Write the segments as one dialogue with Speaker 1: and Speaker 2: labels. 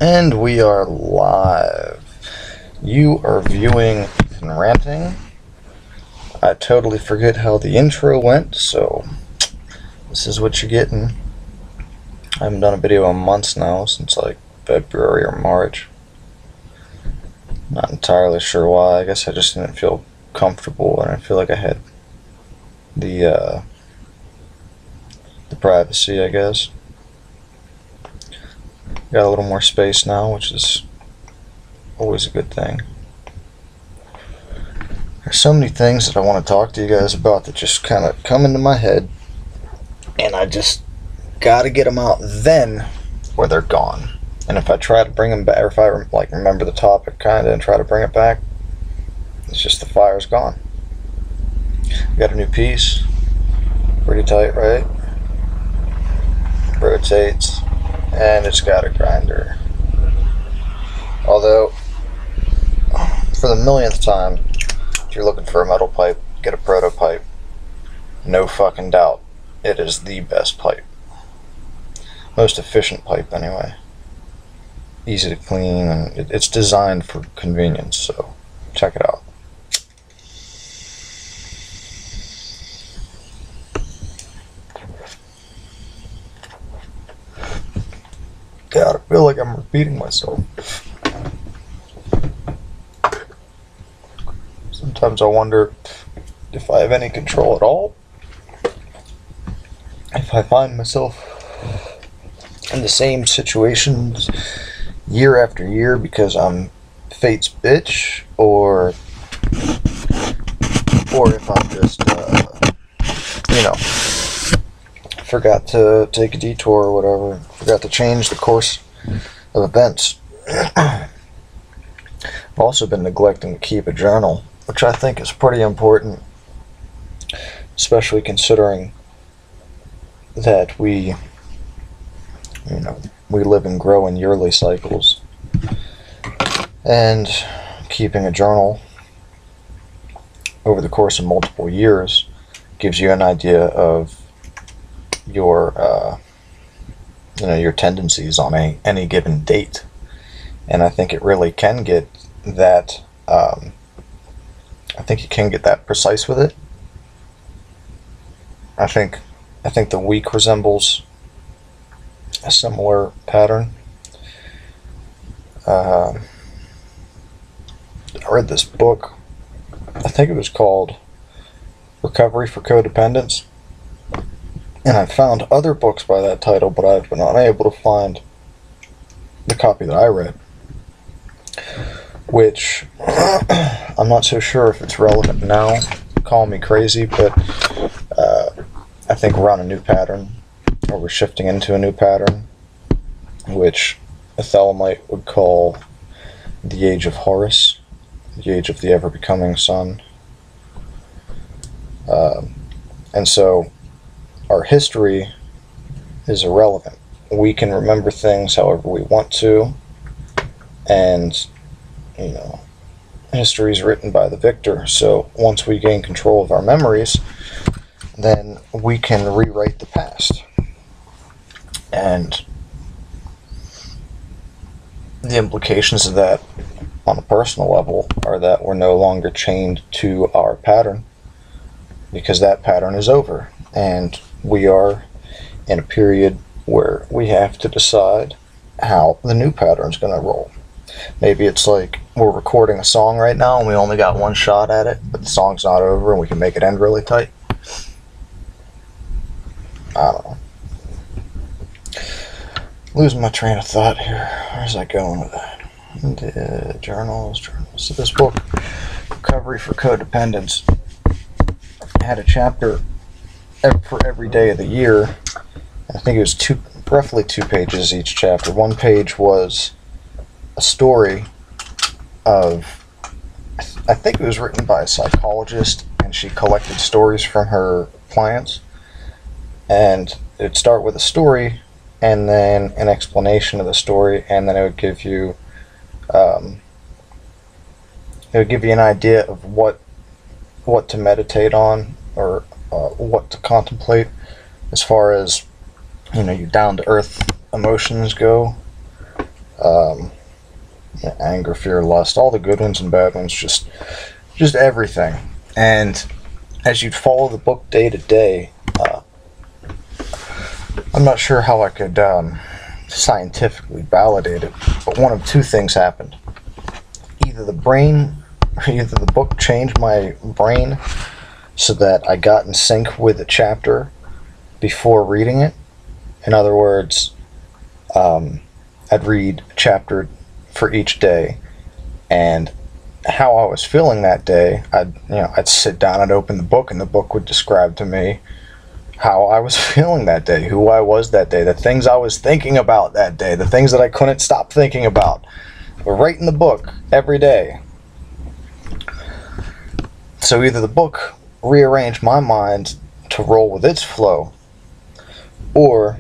Speaker 1: And we are live. You are viewing Ethan ranting. I totally forget how the intro went, so this is what you're getting. I haven't done a video in months now, since like February or March. Not entirely sure why. I guess I just didn't feel comfortable, and I feel like I had the privacy, I guess. Got a little more space now, which is always a good thing. There's so many things that I want to talk to you guys about that just kind of come into my head, and I just gotta get them out then, or they're gone. And if I try to bring them back, or if I remember the topic kind of and try to bring it back, it's just the fire's gone. Got a new piece, pretty tight, right? Rotates. And it's got a grinder. Although, for the millionth time, if you're looking for a metal pipe, get a prototype. No fucking doubt, it is the best pipe. Most efficient pipe, anyway. Easy to clean, and it's designed for convenience, so check it out. God, I feel like I'm repeating myself. Sometimes I wonder if I have any control at all. If I find myself in the same situations year after year because I'm fate's bitch, or if I'm just, forgot to take a detour or whatever, forgot to change the course of events. I've also been neglecting to keep a journal, which I think is pretty important, especially considering that we live and grow in yearly cycles, and keeping a journal over the course of multiple years gives you an idea of your tendencies on any given date. And I think it really can get that I think you can get that precise with it. I think the week resembles a similar pattern. I read this book, I think it was called Recovery for Codependence. And I found other books by that title, but I've been unable to find the copy that I read, which I'm not so sure if it's relevant now. Call me crazy, but I think we're on a new pattern, or we're shifting into a new pattern, which a Thelemite would call the age of Horus, the age of the ever-becoming sun. And so our history is irrelevant. We can remember things however we want to, and history is written by the victor. So once we gain control of our memories, then we can rewrite the past. And the implications of that on a personal level are that we're no longer chained to our pattern, because that pattern is over, and we are in a period where we have to decide how the new pattern is going to roll. Maybe it's like we're recording a song right now and we only got one shot at it, but the song's not over and we can make it end really tight. I don't know. Losing my train of thought here. Where's I going with that? The journals. So this book, Recovery for Codependence, had a chapter for every day of the year. I think it was roughly 2 pages each chapter. One page was a story of, I think it was written by a psychologist, and she collected stories from her clients. And it'd start with a story, and then an explanation of the story, and then it would give you an idea of what to meditate on, or what to contemplate as far as your down-to-earth emotions go. anger, fear, lust, all the good ones and bad ones, just everything. And as you'd follow the book day to day, I'm not sure how I could scientifically validate it, but one of two things happened. Either the book changed my brain so that I got in sync with the chapter before reading it. In other words, I'd read a chapter for each day, and how I was feeling that day, I'd sit down and open the book, and the book would describe to me how I was feeling that day, who I was that day, the things I was thinking about that day, the things that I couldn't stop thinking about were right in the book every day. So either the book rearranged my mind to roll with its flow, or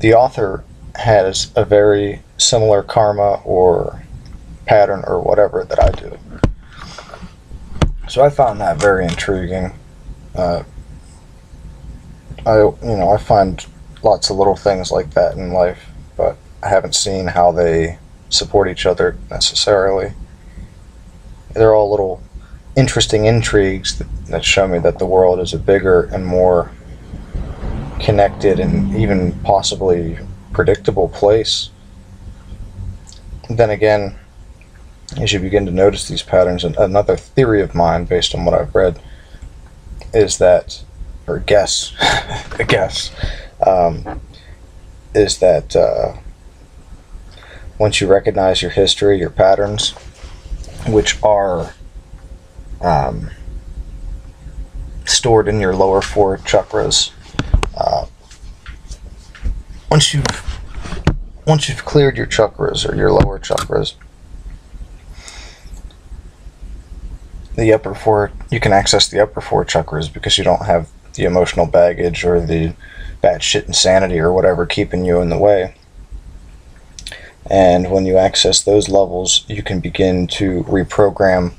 Speaker 1: the author has a very similar karma or pattern or whatever that I do. So I found that very intriguing. I find lots of little things like that in life, but I haven't seen how they support each other necessarily. They're all little interesting intrigues that show me that the world is a bigger and more connected and even possibly predictable place. Then again, as you begin to notice these patterns, and another theory of mine based on what I've read is that, or guess, is that once you recognize your history, your patterns, which are stored in your lower four chakras, once you've cleared your chakras or your lower chakras, the upper four, you can access the upper four chakras because you don't have the emotional baggage or the bad shit insanity or whatever keeping you in the way. And when you access those levels, you can begin to reprogram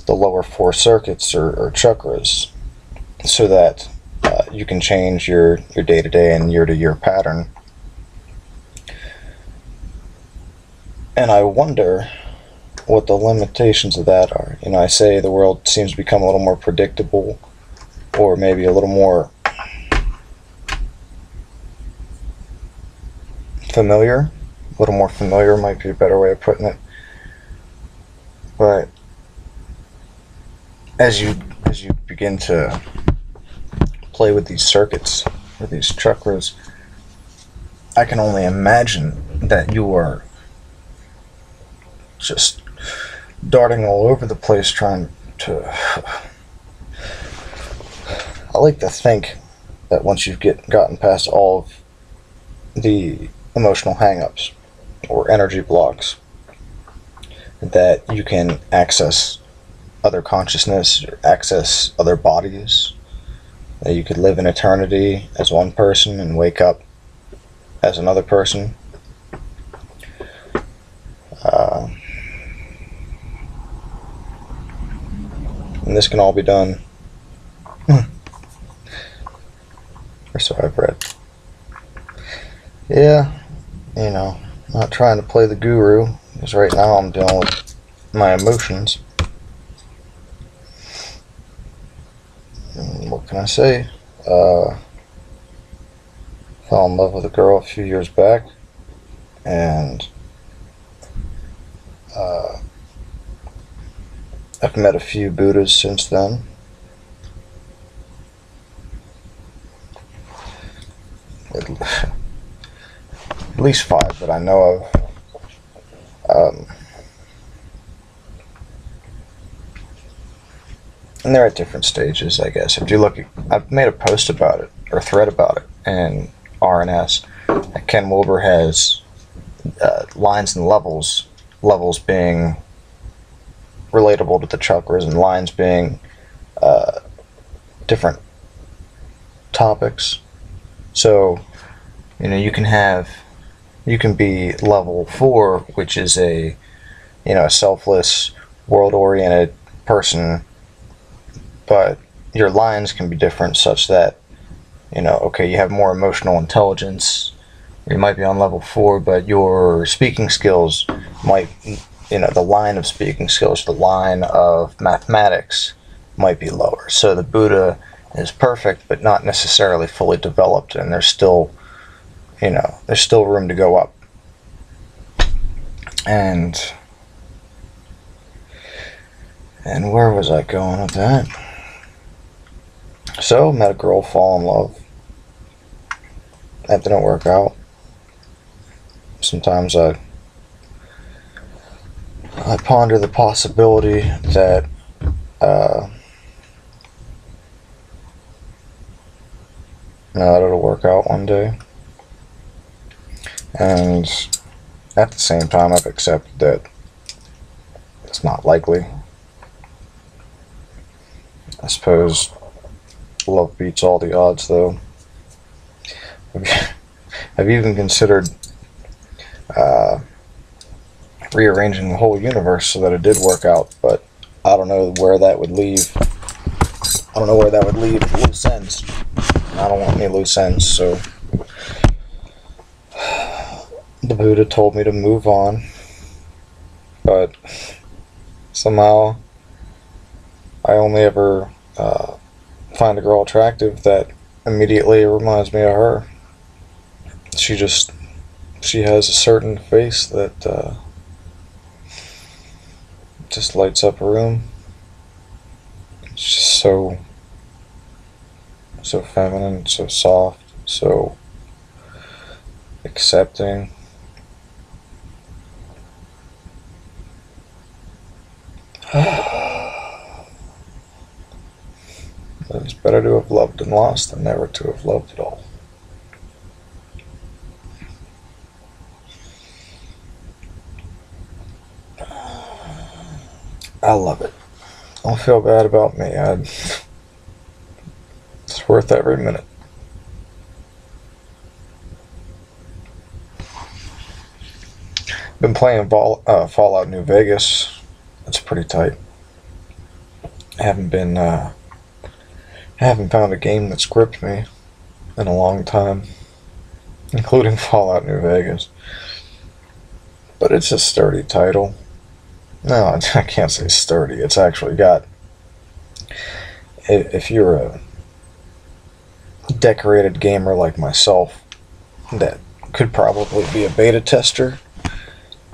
Speaker 1: the lower four circuits or chakras so that you can change your day-to-day and year-to-year pattern. And I wonder what the limitations of that are. I say the world seems to become a little more predictable, or maybe a little more familiar. A little more familiar might be a better way of putting it. But as you begin to play with these circuits or these chakras, I can only imagine that you are just darting all over the place trying to... I like to think that once you've gotten past all of the emotional hang-ups or energy blocks, that you can access other consciousness, or access other bodies, that you could live in eternity as one person and wake up as another person. And this can all be done, or so I've read. Yeah, not trying to play the guru, because right now I'm dealing with my emotions. And what can I say? Fell in love with a girl a few years back, and I've met a few Buddhas since then. At least 5 that I know of. And they're at different stages, I guess. If you look, I've made a post about it, or a thread about it, in RNS. Ken Wilber has lines and levels. Levels being relatable to the chakras, and lines being different topics. So, you can be level 4, which is a selfless, world-oriented person, but your lines can be different, such that, okay, you have more emotional intelligence, You might be on level 4, but your speaking skills might, the line of speaking skills, the line of mathematics might be lower. So the Buddha is perfect, but not necessarily fully developed, and there's still room to go up. And where was I going with that? So, met a girl, fall in love. That didn't work out. Sometimes I ponder the possibility that it'll work out one day. And at the same time, I've accepted that it's not likely. I suppose love beats all the odds, though. Have you even considered rearranging the whole universe so that it did work out? But I don't know where that would leave. I don't know where that would leave loose ends. I don't want any loose ends, so the Buddha told me to move on, but somehow I only ever find a girl attractive that immediately reminds me of her. She has a certain face that just lights up a room. It's just so feminine, so soft, so accepting. It's better to have loved and lost than never to have loved at all. I love it. Don't feel bad about me. It's worth every minute. Been playing Fallout New Vegas. It's pretty tight. I haven't found a game that's gripped me in a long time, including Fallout New Vegas. But it's a sturdy title. No, I can't say sturdy. It's actually got, if you're a decorated gamer like myself that could probably be a beta tester,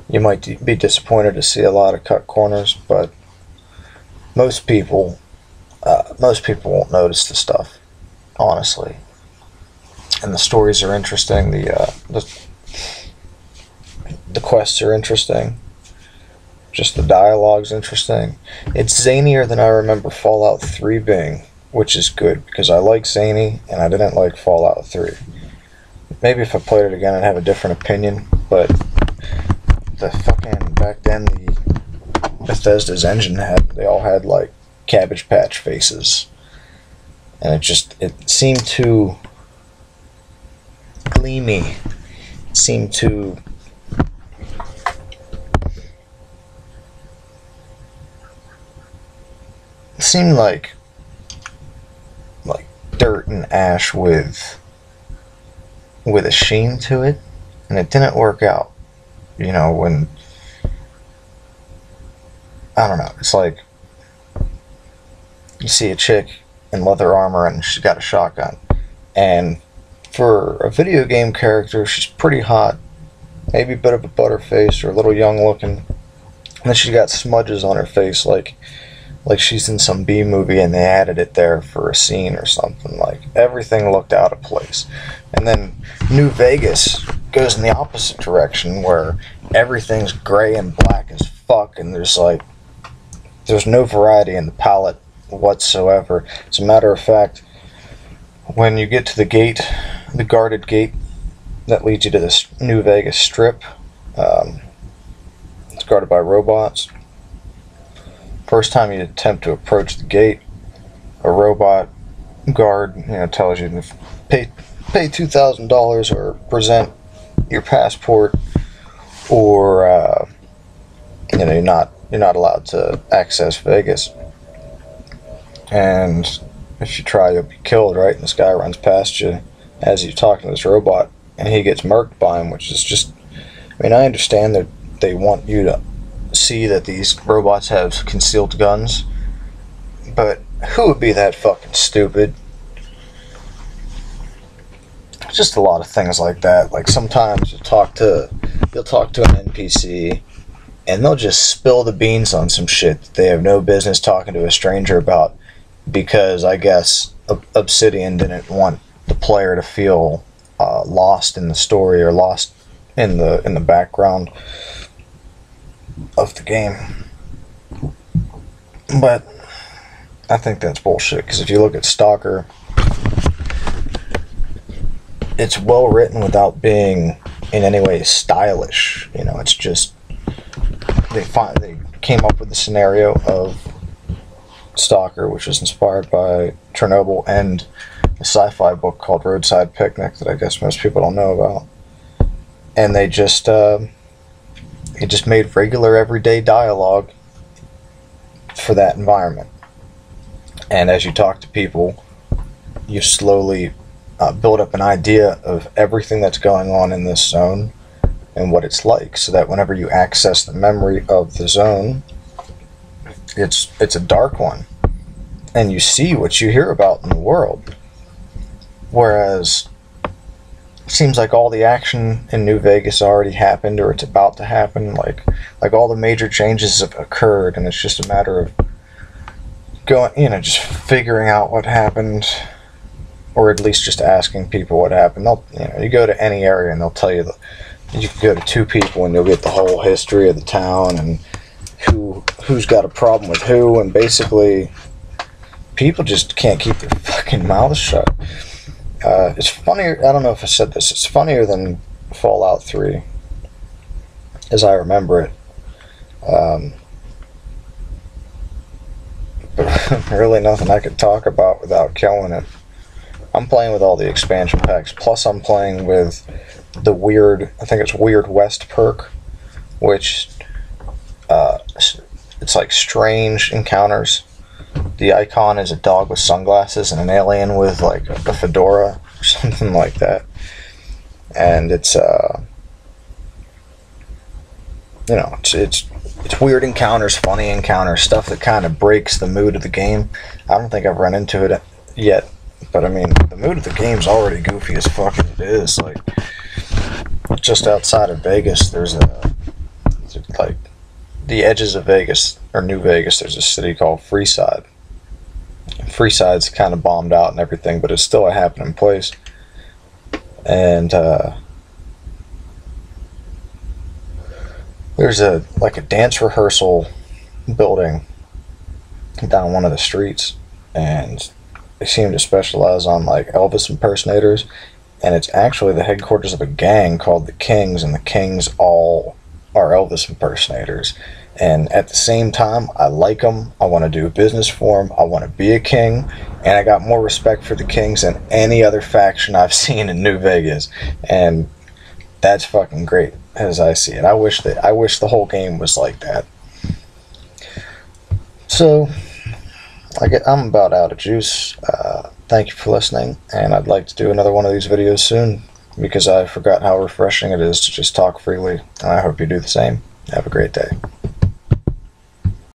Speaker 1: you might be disappointed to see a lot of cut corners, but most people won't notice the stuff, honestly. And the stories are interesting. The quests are interesting. Just the dialogue's interesting. It's zanier than I remember Fallout 3 being, which is good, because I like zany, and I didn't like Fallout 3. Maybe if I played it again, I'd have a different opinion, but back then, the Bethesda's engine they all had, like, Cabbage Patch faces. And it seemed too gleamy. It seemed too seemed like dirt and ash with a sheen to it, and it didn't work out. When I don't know, it's like you see a chick in leather armor and she's got a shotgun, and for a video game character, she's pretty hot, maybe a bit of a butterface or a little young looking, and then she's got smudges on her face like she's in some B movie and they added it there for a scene or something. Like, everything looked out of place. And then New Vegas goes in the opposite direction, where everything's gray and black as fuck, and there's no variety in the palette whatsoever. As a matter of fact, when you get to the gate, the guarded gate that leads you to this New Vegas strip, it's guarded by robots. First time you attempt to approach the gate, a robot guard, tells you to pay $2,000 or present your passport, or you're not allowed to access Vegas. And if you try, you'll be killed, right? And this guy runs past you as you're talking to this robot, and he gets murked by him, which is just, I mean, I understand that they want you to see that these robots have concealed guns, but who would be that fucking stupid? Just a lot of things like that. Like sometimes you'll talk to an NPC and they'll just spill the beans on some shit that they have no business talking to a stranger about, because I guess Obsidian didn't want the player to feel lost in the story or lost in the background of the game. But I think that's bullshit, because if you look at Stalker, it's well written without being in any way stylish. You know, it's just they came up with the scenario of Stalker, which was inspired by Chernobyl and a sci-fi book called Roadside Picnic that I guess most people don't know about. And they just made regular everyday dialogue for that environment. And as you talk to people, you slowly build up an idea of everything that's going on in this zone and what it's like, so that whenever you access the memory of the zone, it's a dark one, and you see what you hear about in the world. Whereas it seems like all the action in New Vegas already happened, or it's about to happen. Like all the major changes have occurred, and it's just a matter of just figuring out what happened, or at least just asking people what happened. You go to any area and they'll tell you you can go to two people and you'll get the whole history of the town and who's got a problem with who, and basically people just can't keep their fucking mouths shut. It's funnier, I don't know if I said this, it's funnier than Fallout 3, as I remember it. But really nothing I could talk about without killing it. I'm playing with all the expansion packs, plus I'm playing with the weird, I think it's Weird West perk, which it's like strange encounters. The icon is a dog with sunglasses and an alien with like a fedora or something like that. And it's it's weird encounters, funny encounters, stuff that kind of breaks the mood of the game. I don't think I've run into it yet, but I mean, the mood of the game's already goofy as fuck as it is. Like, just outside of Vegas, there's like the edges of Vegas, or New Vegas, there's a city called Freeside. Freeside's kind of bombed out and everything, but it's still a happening place. And there's a dance rehearsal building down one of the streets, and they seem to specialize on like Elvis impersonators, and it's actually the headquarters of a gang called the Kings, and the Kings all are Elvis impersonators. And at the same time, I like them, I want to do business for them, I want to be a king, and I got more respect for the Kings than any other faction I've seen in New Vegas, and that's fucking great as I see it. I wish the whole game was like that. So I'm about out of juice. Thank you for listening, and I'd like to do another one of these videos soon, because I forgot how refreshing it is to just talk freely, and I hope you do the same. Have a great day.